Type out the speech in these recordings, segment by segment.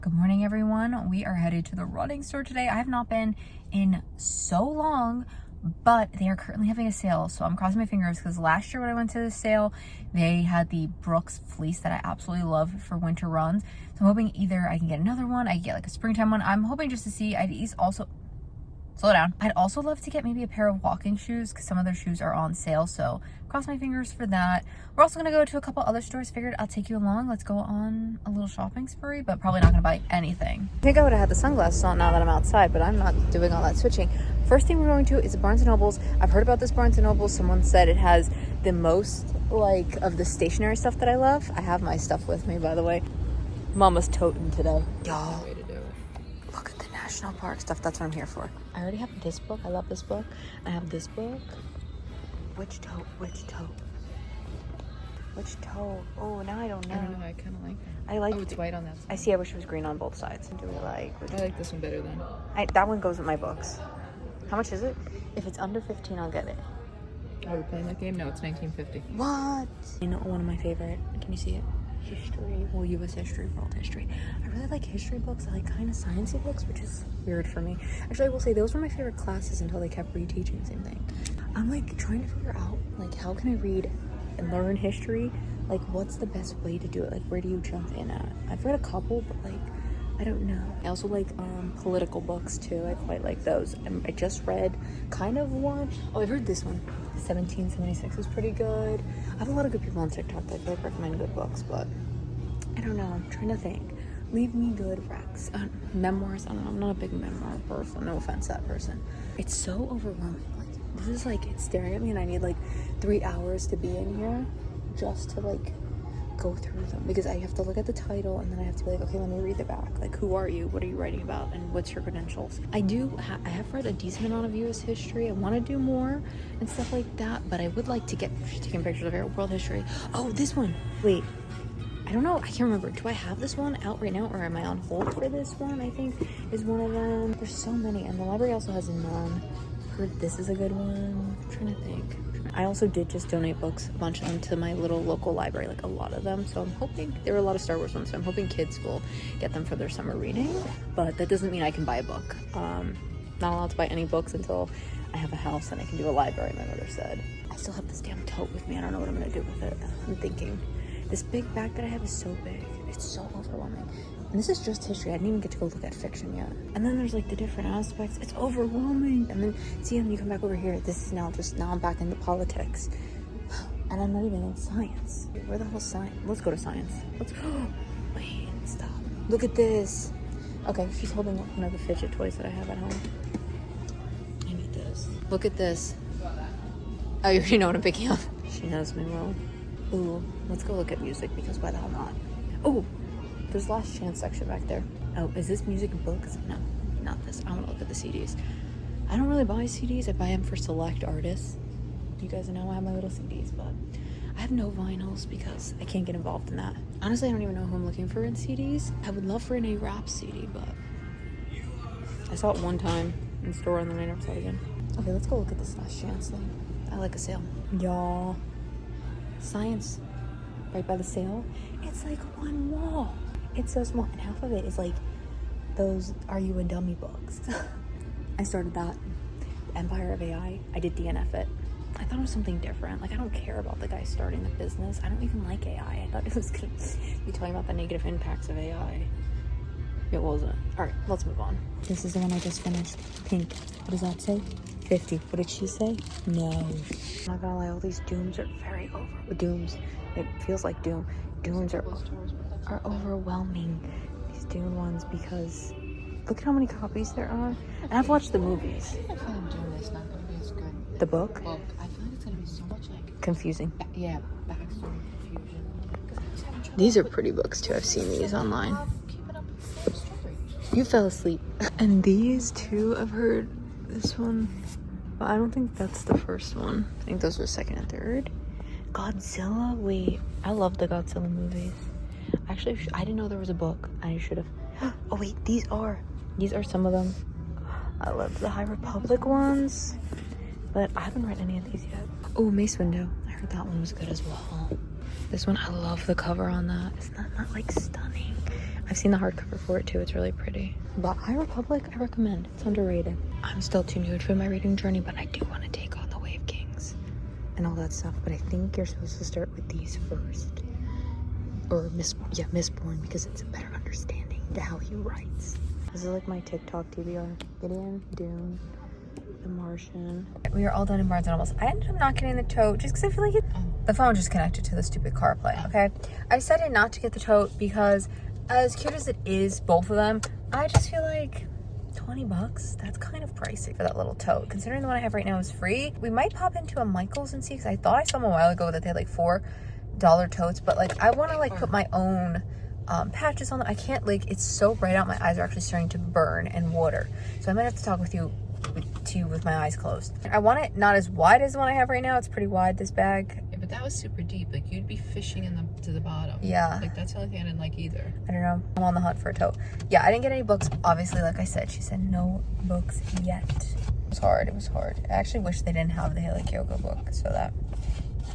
Good morning, everyone. We are headed to the running store today. I have not been in so long, but they are currently having a sale. So I'm crossing my fingers because last year when I went to the sale, they had the Brooks fleece that I absolutely love for winter runs. So I'm hoping either I can get another one, I can get like a springtime one. I'm hoping just to see, slow down. I'd also love to get maybe a pair of walking shoes because some of their shoes are on sale. So cross my fingers for that. We're also gonna go to a couple other stores. Figured I'll take you along. Let's go on a little shopping spree, but probably not gonna buy anything. I think I would have had the sunglasses on now that I'm outside, but I'm not doing all that switching. First thing we're going to is Barnes & Noble's. I've heard about this Barnes & Noble. Someone said it has the most like of the stationery stuff that I love. I have my stuff with me, by the way. Mama's toting today. Y'all, look at the national park stuff. That's what I'm here for. I already have this book. I love this book. I have this book. Which tote? Which tote? Which tote? Oh, now I don't know. I don't know. I kind of like that. I like. Oh, it's white on that side. I see. I wish it was green on both sides. Do we like? I like this one better than. That one goes with my books. How much is it? If it's under 15, I'll get it. Are we playing that game? No, it's 1950. What? You know, one of my favorite. Can you see it? History. Well, U.S. history, world history. I really like history books. I like kind of sciencey books, which is weird for me. Actually, I will say those were my favorite classes until they kept reteaching the same thing. I'm like trying to figure out like how can I read and learn history? Like what's the best way to do it? Like where do you jump in at? I've read a couple, but like I don't know. I also like political books too. I quite like those. I just read kind of one. Oh, I've heard this one. 1776 is pretty good. I have a lot of good people on TikTok that like recommend good books, but I don't know. I'm trying to think. Leave me good recs. Memoirs. I don't know. I'm not a big memoir person. No offense to that person. It's so overwhelming. Like this is like it's staring at me, and I need like 3 hours to be in here just to like go through them because I have to look at the title and then I have to be like, okay, let me read the back. Like, who are you? What are you writing about? And what's your credentials? I have read a decent amount of U.S. history. I want to do more and stuff like that, but I would like to get taking pictures of world history. Oh, this one. Wait, I don't know. I can't remember. Do I have this one out right now or am I on hold for this one? I think is one of them. There's so many, and the library also has none. Heard this is a good one. I'm trying to think. I also did just donate books, a bunch of them, to my little local library, like a lot of them. So I'm hoping, there were a lot of Star Wars ones, so I'm hoping kids will get them for their summer reading. But that doesn't mean I can buy a book. Not allowed to buy any books until I have a house and I can do a library, my mother said. I still have this damn tote with me. I don't know what I'm going to do with it. I'm thinking. This big bag that I have is so big. It's so overwhelming. And this is just history. I didn't even get to go look at fiction yet. And then there's like the different aspects. It's overwhelming. And then see, when you come back over here, this is now I'm back into politics. And I'm not even in science. Where the hell's science? Let's go to science. Wait, stop. Look at this. Okay, she's holding up one of the fidget toys that I have at home. I need this. Look at this. Oh, you already know what I'm picking up. She knows me well. Ooh, let's go look at music because why the hell not? Oh, there's last chance section back there. Oh, is this music books? No, not this. I want to look at the CDs. I don't really buy CDs. I buy them for select artists. You guys know I have my little CDs, but I have no vinyls because I can't get involved in that. Honestly, I don't even know who I'm looking for in CDs. I would love for an A-Rap CD, but I saw it one time in the store and then I never saw it again. Okay, let's go look at this last chance thing. I like a sale. Y'all. Science right by the sale. It's like one wall. It's so small, and half of it is like those Are You a Dummy books. I started that. Empire of AI. I did DNF it. I thought it was something different. Like, I don't care about the guy starting the business. I don't even like AI. I thought it was gonna be talking about the negative impacts of AI. It wasn't. Alright, let's move on. This is the one I just finished. Pink. What does that say? 50. What did she say? No. I'm not gonna lie, all these dooms are very dooms. It feels like doom. Dooms are overwhelming. These Dune ones because look at how many copies there are. And I've watched the movies. I feel like Dune is not gonna be as good. The book? I feel like it's gonna be so much like confusing. Backstory confusion. These are pretty books too. I've seen these online. Keep it up with the story. You fell asleep. And these two, I've heard this one. But I don't think that's the first one. I think those were second and third. Godzilla? Wait, I love the Godzilla movies. Actually, I didn't know there was a book. I should have. Oh wait, these are some of them. I love the High Republic ones, but I haven't read any of these yet. Oh, Mace Window. I heard that one was good as well. This one, I love the cover on that. It's not like stunning. I've seen the hardcover for it too. It's really pretty. But High Republic, I recommend. It's underrated. I'm still too new to my reading journey, but I do want to take on The Way of Kings and all that stuff. But I think you're supposed to start with these first. Or Mistborn, because it's a better understanding to how he writes. This is like my TikTok TBR. Gideon, Dune, The Martian. We are all done in Barnes & Nobles. I ended up not getting the tote just because I feel like the phone just connected to the stupid CarPlay, okay? I decided not to get the tote because as cute as it is, both of them, I just feel like $20, that's kind of pricey for that little tote. Considering the one I have right now is free, we might pop into a Michael's and see, because I thought I saw them a while ago that they had like $4 totes, but like I want to like put my own patches on them. I can't, like, it's so bright out, my eyes are actually starting to burn and water, so I might have to talk with you with my eyes closed. I want it not as wide as the one I have right now. It's pretty wide, this bag. Yeah, but that was super deep. Like, you'd be fishing to the bottom. Yeah. Like, that's the only thing I didn't like either. I don't know. I'm on the hunt for a tote. Yeah, I didn't get any books. Obviously, like I said, she said no books yet. It was hard. It was hard. I actually wish they didn't have the Haley Kiyoko book, so that.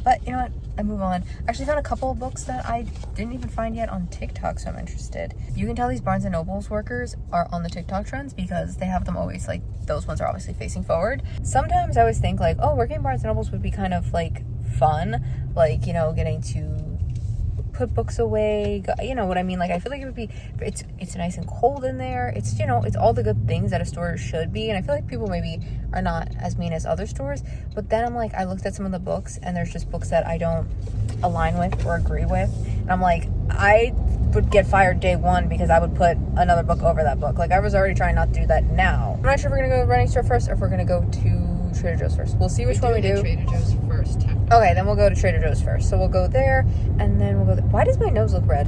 But you know what? I move on. I actually found a couple of books that I didn't even find yet on TikTok, so I'm interested. You can tell these Barnes & Noble's workers are on the TikTok trends because they have them always, like, those ones are obviously facing forward. Sometimes I always think, like, oh, working at Barnes & Noble's would be kind of, like, fun. Like, you know, getting to put books away, you know what I mean? Like, I feel like it would be, it's nice and cold in there. It's, you know, it's all the good things that a store should be. And I feel like people maybe are not as mean as other stores. But then I'm like, I looked at some of the books and there's just books that I don't align with or agree with. And I'm like, I would get fired day one because I would put another book over that book. Like, I was already trying not to do that now. I'm not sure if we're gonna go to the running store first or if we're gonna go to Trader Joe's first. We'll see which one we do. Trader Joe's first. Okay, then we'll go to Trader Joe's first. So we'll go there, and then we'll go why does my nose look red?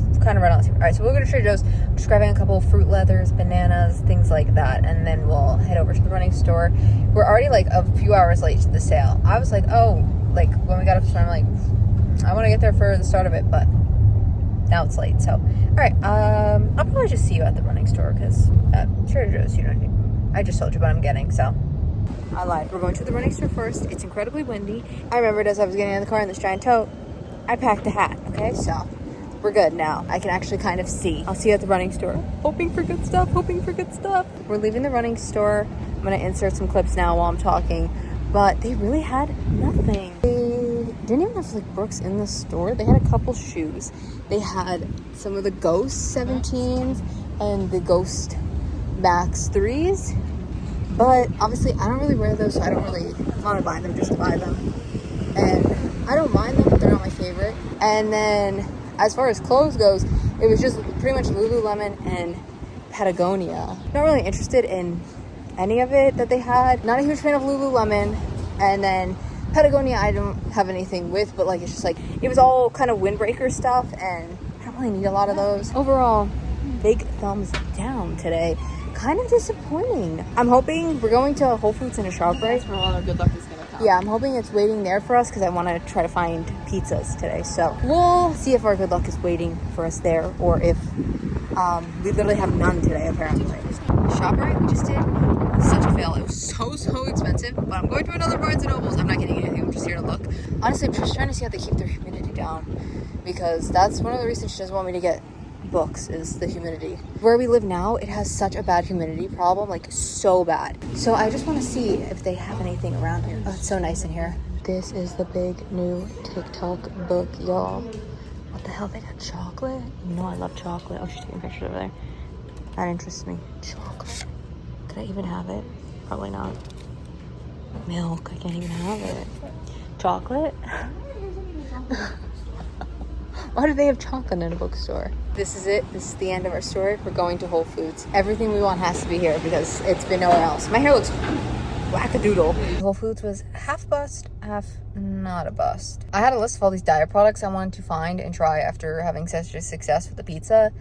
It's kind of red on the table. All right, so we'll go to Trader Joe's. I'm just grabbing a couple of fruit leathers, bananas, things like that, and then we'll head over to the running store. We're already like a few hours late to the sale. I was like, oh, like when we got up to the store, I'm like, I want to get there for the start of it, but now it's late. So, all right, I'll probably just see you at the running store because at Trader Joe's, you don't need, I just told you what I'm getting, so. I lied. We're going to the running store first. It's incredibly windy. I remembered as I was getting out of the car in this giant tote, I packed a hat, okay? So, we're good now. I can actually kind of see. I'll see you at the running store. Hoping for good stuff, hoping for good stuff. We're leaving the running store. I'm going to insert some clips now while I'm talking. But they really had nothing. They didn't even have, like, Brooks in the store. They had a couple shoes. They had some of the Ghost 17s and the Ghost Max 3s. But obviously, I don't really wear those, so I don't really want to buy them just to buy them. And I don't mind them, but they're not my favorite. And then, as far as clothes goes, it was just pretty much Lululemon and Patagonia. Not really interested in any of it that they had. Not a huge fan of Lululemon. And then Patagonia, I don't have anything with, but like it's just like, it was all kind of windbreaker stuff, and I don't really need a lot of those. Overall, big thumbs down today. Kind of disappointing. I'm hoping we're going to Whole Foods and a ShopRite. That's where all our good luck is going to come. Yeah, I'm hoping it's waiting there for us because I want to try to find pizzas today. So we'll see if our good luck is waiting for us there or if we literally have none today, apparently. ShopRite, we just did such a fail. It was so expensive, but I'm going to another Barnes & Noble's. I'm not getting anything. I'm just here to look. Honestly, I'm just trying to see how they keep their humidity down because that's one of the reasons she doesn't want me to get books is the humidity. Where we live now, it has such a bad humidity problem, like so bad. So I just want to see if they have anything around here. Oh, it's so nice in here. This is the big new TikTok book, y'all. What the hell? They got chocolate? You know I love chocolate. Oh, she's taking pictures over there. That interests me. Chocolate. Could I even have it? Probably not. Milk. I can't even have it. Chocolate? Why do they have chocolate in a bookstore? This is it. This is the end of our story. We're going to Whole Foods. Everything we want has to be here because it's been nowhere else. My hair looks wackadoodle. Whole Foods was half bust, half not a bust. I had a list of all these Daiya products I wanted to find and try after having such a success with the pizza.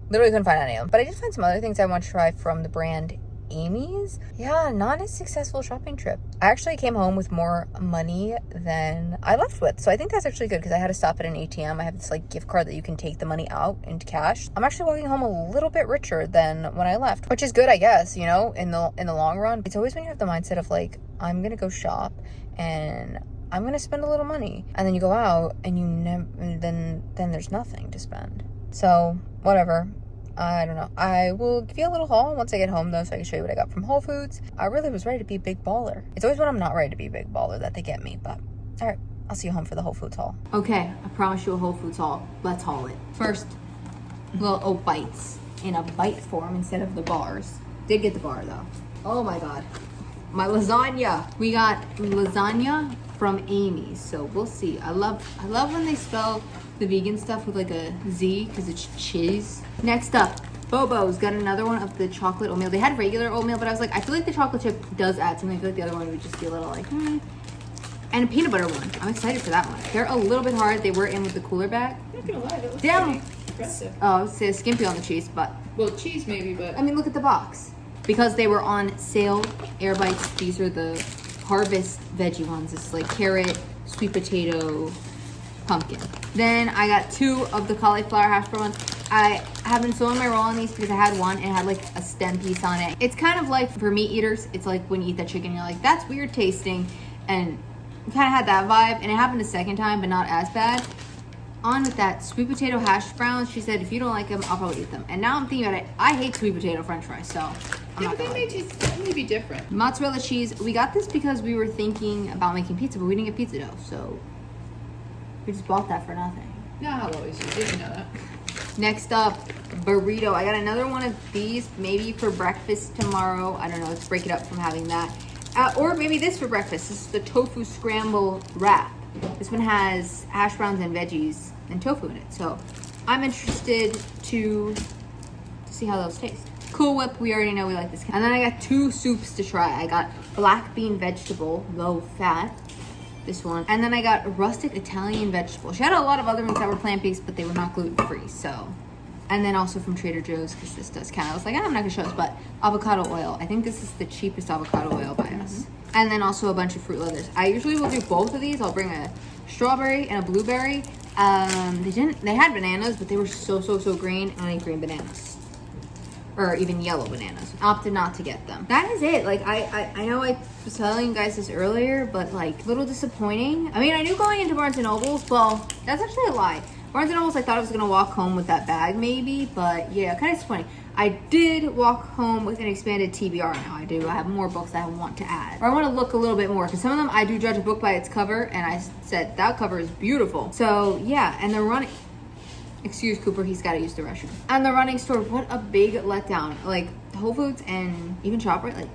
Literally couldn't find any of them. But I did find some other things I want to try from the brand Amy's. Yeah, not a successful shopping trip. I actually came home with more money than I left with. So I think that's actually good because I had to stop at an ATM. I have this like gift card that you can take the money out into cash. I'm actually walking home a little bit richer than when I left, which is good, I guess, you know, in the long run. It's always when you have the mindset of like, I'm going to go shop and I'm going to spend a little money. And then you go out and then there's nothing to spend. So whatever. I don't know. I will give you a little haul once I get home, though, so I can show you what I got from Whole Foods. I really was ready to be a big baller. It's always when I'm not ready to be a big baller that they get me, but all right. I'll see you home for the Whole Foods haul. Okay, I promise you a Whole Foods haul. Let's haul it. First, little oat bites in a bite form instead of the bars. Did get the bar, though. Oh, my God. My lasagna. We got lasagna from Amy's, so we'll see. I love when they spell the vegan stuff with like a Z because it's cheese. Next up, Bobo's got another one of the chocolate oatmeal. They had regular oatmeal, but I was like, I feel like the chocolate chip does add something. I feel like the other one would just be a little like, And a peanut butter one. I'm excited for that one. They're a little bit hard. They were in with the cooler bag. I'm not gonna lie, that looks Down. pretty impressive. Oh, I would say skimpy on the cheese, but Well, cheese maybe, but I mean, look at the box. Because they were on sale, Air Bites, these are the harvest veggie ones. It's like carrot, sweet potato, pumpkin. Then I got 2 of the cauliflower hash brown ones. I have been sewing my roll on these because I had one and it had like a stem piece on it. It's kind of like for meat eaters, it's like when you eat that chicken, you're like, that's weird tasting. And kind of had that vibe, and it happened a second time, but not as bad. On with that sweet potato hash browns, she said, if you don't like them, I'll probably eat them. And now I'm thinking about it, I hate sweet potato french fries, so I'm not gonna they like it. may be different. Mozzarella cheese, we got this because we were thinking about making pizza, but we didn't get pizza dough, so we just bought that for nothing. No, I'll always use it, you know that. Next up, burrito. I got another one of these, maybe for breakfast tomorrow. I don't know, let's break it up from having that. Or maybe this for breakfast. This is the tofu scramble wrap. This one has hash browns and veggies and tofu in it. So I'm interested to see how those taste. Cool Whip, we already know we like this. And then I got 2 soups to try. I got black bean vegetable, low fat, this one. And then I got rustic Italian vegetable. She had a lot of other ones that were plant-based, but they were not gluten-free, so. And then also from Trader Joe's, because this does count. I was like, I'm not gonna show this, but avocado oil. I think this is the cheapest avocado oil by us. And then also a bunch of fruit leathers. I usually will do both of these. I'll bring a strawberry and a blueberry. They had bananas, but they were so green. I don't eat green bananas. Or even yellow bananas. Opted not to get them. That is it. Like, I know I was telling you guys this earlier, but like, a little disappointing. I mean, I knew going into Barnes & Noble's, well, that's actually a lie. Barnes & Noble's, I thought I was gonna walk home with that bag maybe, but yeah, kind of disappointing. I did walk home with an expanded TBR now. I do. I have more books that I want to add. Or I want to look a little bit more, because some of them I do judge a book by its cover, and I said that cover is beautiful. So yeah, and the running, excuse Cooper, he's got to use the restroom. And the running store, what a big letdown. Like Whole Foods and even ShopRite, like,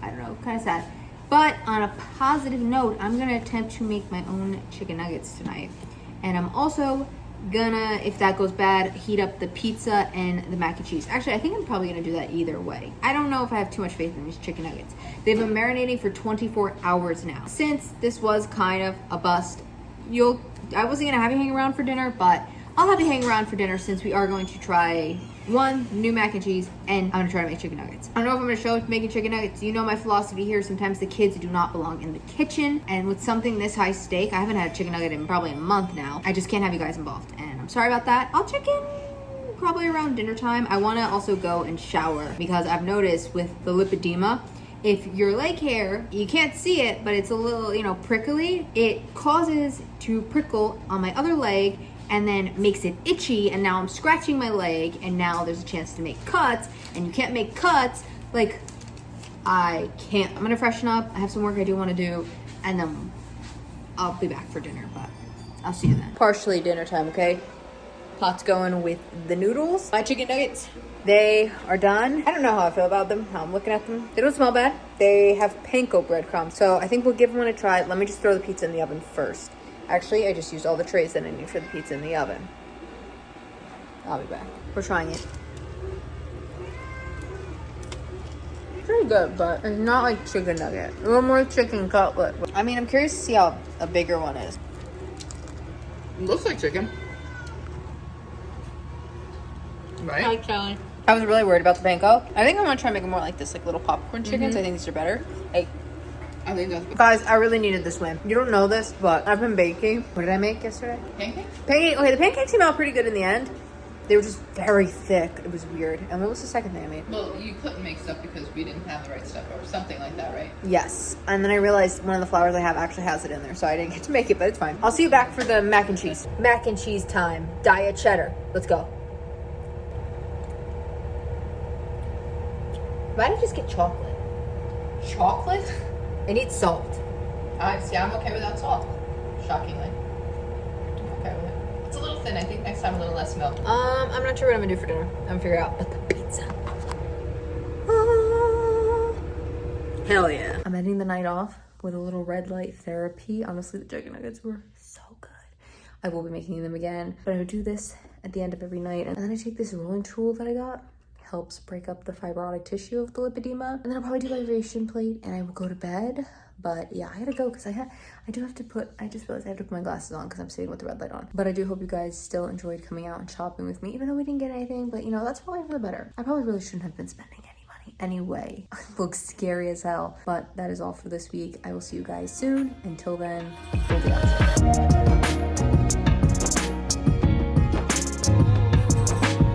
I don't know, kind of sad. But on a positive note, I'm gonna attempt to make my own chicken nuggets tonight. And I'm also gonna, if that goes bad, heat up the pizza and the mac and cheese. Actually, I think I'm probably gonna do that either way. I don't know if I have too much faith in these chicken nuggets. They've been marinating for 24 hours now. Since this was kind of a bust, I wasn't gonna have you hang around for dinner, but I'll have you hang around for dinner since we are going to try one new mac and cheese, and I'm gonna try to make chicken nuggets. I don't know if I'm gonna show making chicken nuggets. You know my philosophy here. Sometimes the kids do not belong in the kitchen, and with something this high stake, I haven't had a chicken nugget in probably a month now. I just can't have you guys involved, and I'm sorry about that. I'll check in probably around dinner time. I want to also go and shower because I've noticed with the lipedema, if your leg hair, you can't see it, but it's a little, prickly, it causes to prickle on my other leg and then makes it itchy, and now I'm scratching my leg, and now there's a chance to make cuts, and you can't make cuts. Like, I can't. I'm gonna freshen up. I have some work I do want to do, and then I'll be back for dinner, but I'll see you then. Partially dinner time, okay? Pot's going with the noodles. My chicken nuggets, they are done. I don't know how I feel about them, how I'm looking at them. They don't smell bad. They have panko breadcrumbs, so I think we'll give one a try. Let me just throw the pizza in the oven first. Actually, I just used all the trays that I need for the pizza in the oven. I'll be back. We're trying it. Pretty good, but it's not like chicken nugget. A little more chicken cutlet. I mean, I'm curious to see how a bigger one is. It looks like chicken. Right? Hi, Kelly. I was really worried about the panko. I think I'm gonna try to make them more like this, like little popcorn chickens. I think these are better. Hey. I think that's good. Guys, I really needed this win. You don't know this, but I've been baking. What did I make yesterday? Pancakes? Okay, the pancakes came out pretty good in the end. They were just very thick. It was weird. And what was the second thing I made? Well, you couldn't make stuff because we didn't have the right stuff or something like that, right? Yes. And then I realized one of the flours I have actually has it in there, so I didn't get to make it, but it's fine. I'll see you back for the mac and cheese. Mac and cheese time. Daiya cheddar. Let's go. Why don't you just get chocolate? Chocolate? It needs salt. See, I'm okay without salt. Shockingly. I'm okay with it. It's a little thin. I think next time a little less milk. I'm not sure what I'm gonna do for dinner. I'm gonna figure out. But the pizza. Hell yeah. I'm ending the night off with a little red light therapy. Honestly, the chicken nuggets were so good. I will be making them again, but I would do this at the end of every night. And then I take this rolling tool that I got. Helps break up the fibrotic tissue of the lipedema. And then I'll probably do my vibration plate and I will go to bed. But yeah, I gotta go because I just realized I have to put my glasses on because I'm sitting with the red light on. But I do hope you guys still enjoyed coming out and shopping with me, even though we didn't get anything. But you know, that's probably for the better. I probably really shouldn't have been spending any money anyway. I look scary as hell. But that is all for this week. I will see you guys soon. Until then, hold the outside.